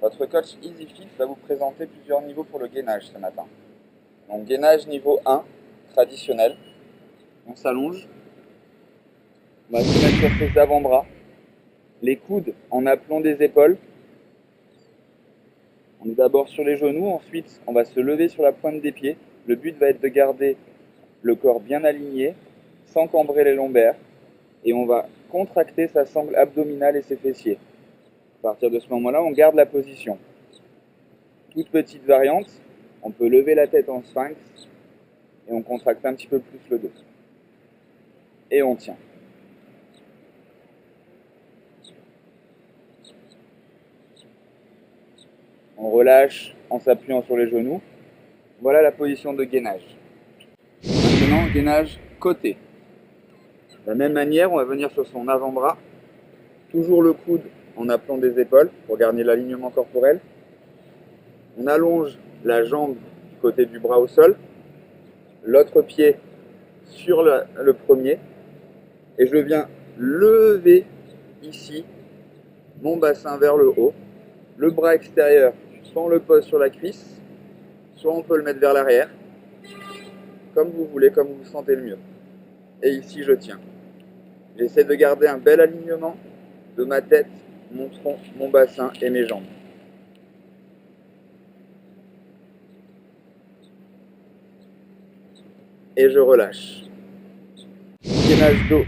Votre coach EasyFit va vous présenter plusieurs niveaux pour le gainage ce matin. Donc gainage niveau 1, traditionnel. On s'allonge, on va se mettre sur ses avant-bras, les coudes en appelant des épaules. On est d'abord sur les genoux, ensuite on va se lever sur la pointe des pieds. Le but va être de garder le corps bien aligné, sans cambrer les lombaires. Et on va contracter sa sangle abdominale et ses fessiers. À partir de ce moment-là, on garde la position. Toute petite variante, on peut lever la tête en sphinx et on contracte un petit peu plus le dos. Et on tient. On relâche en s'appuyant sur les genoux. Voilà la position de gainage. Maintenant, gainage côté. De la même manière, on va venir sur son avant-bras. Toujours le coude en appelant des épaules pour garder l'alignement corporel. On allonge la jambe du côté du bras au sol. L'autre pied sur le premier. Et je viens lever ici mon bassin vers le haut. Le bras extérieur, soit on le pose sur la cuisse, soit on peut le mettre vers l'arrière, comme vous voulez, comme vous vous sentez le mieux. Et ici, je tiens. J'essaie de garder un bel alignement de ma tête, mon tronc, mon bassin et mes jambes. Et je relâche. Gainage dos.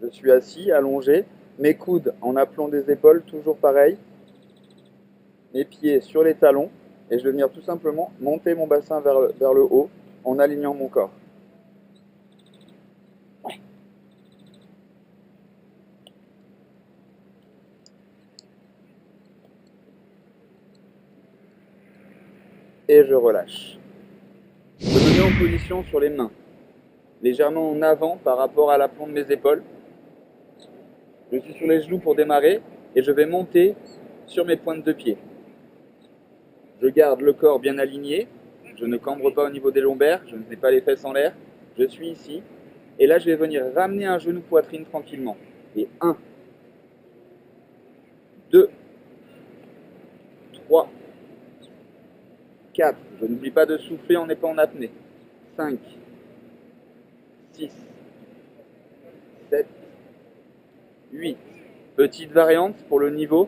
Je suis assis, allongé, mes coudes en appelant des épaules, toujours pareil. Mes pieds sur les talons. Et je vais venir tout simplement monter mon bassin vers le haut en alignant mon corps. Et je relâche. Je me mets en position sur les mains, légèrement en avant par rapport à l'aplomb de mes épaules. Je suis sur les genoux pour démarrer et je vais monter sur mes pointes de pied. Je garde le corps bien aligné, je ne cambre pas au niveau des lombaires, je ne mets pas les fesses en l'air, je suis ici. Et là, je vais venir ramener un genou poitrine tranquillement. Et 1, 2, 3, 4. Je n'oublie pas de souffler, on n'est pas en apnée. 5, 6, 7, 8. Petite variante pour le niveau.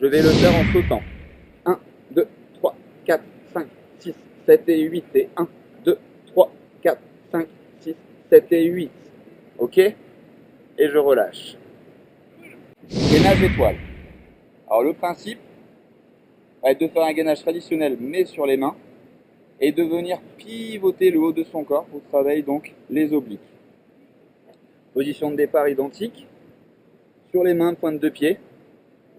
Je vais le faire en sautant. 1, 2, 3, 4, 5, 6, 7 et 8. Et 1, 2, 3, 4, 5, 6, 7 et 8. Ok? Et je relâche. Gainage étoile. Alors le principe va être de faire un gainage traditionnel mais sur les mains et de venir pivoter le haut de son corps pour travailler donc les obliques. Position de départ identique. Sur les mains, pointe de pied.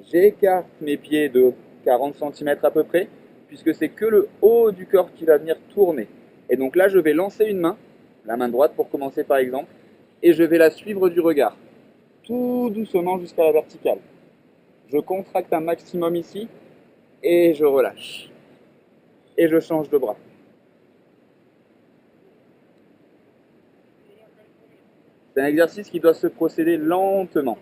J'écarte mes pieds de 40 cm à peu près, puisque c'est que le haut du corps qui va venir tourner. Et donc là, je vais lancer une main, la main droite pour commencer par exemple, et je vais la suivre du regard, tout doucement jusqu'à la verticale. Je contracte un maximum ici, et je relâche. Et je change de bras. C'est un exercice qui doit se procéder lentement.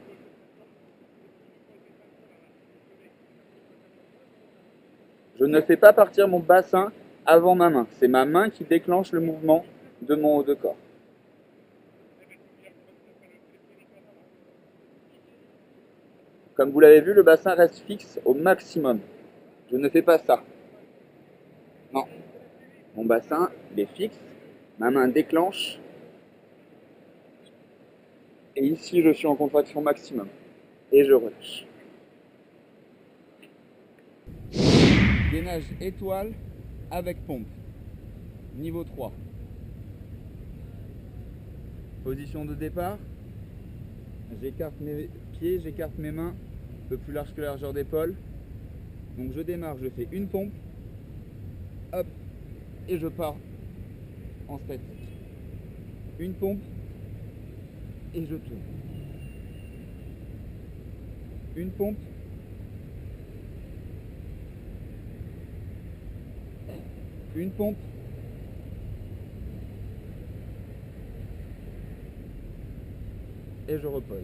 Je ne fais pas partir mon bassin avant ma main. C'est ma main qui déclenche le mouvement de mon haut de corps. Comme vous l'avez vu, le bassin reste fixe au maximum. Je ne fais pas ça. Non. Mon bassin, il est fixe. Ma main déclenche. Et ici, je suis en contraction maximum. Et je relâche. Gainage étoile avec pompe. Niveau 3. Position de départ. J'écarte mes pieds, j'écarte mes mains, un peu plus large que la largeur d'épaule. Donc je démarre, je fais une pompe. Hop. Et je pars en statique. Une pompe. Et je tourne. Une pompe. Une pompe. Et je repose.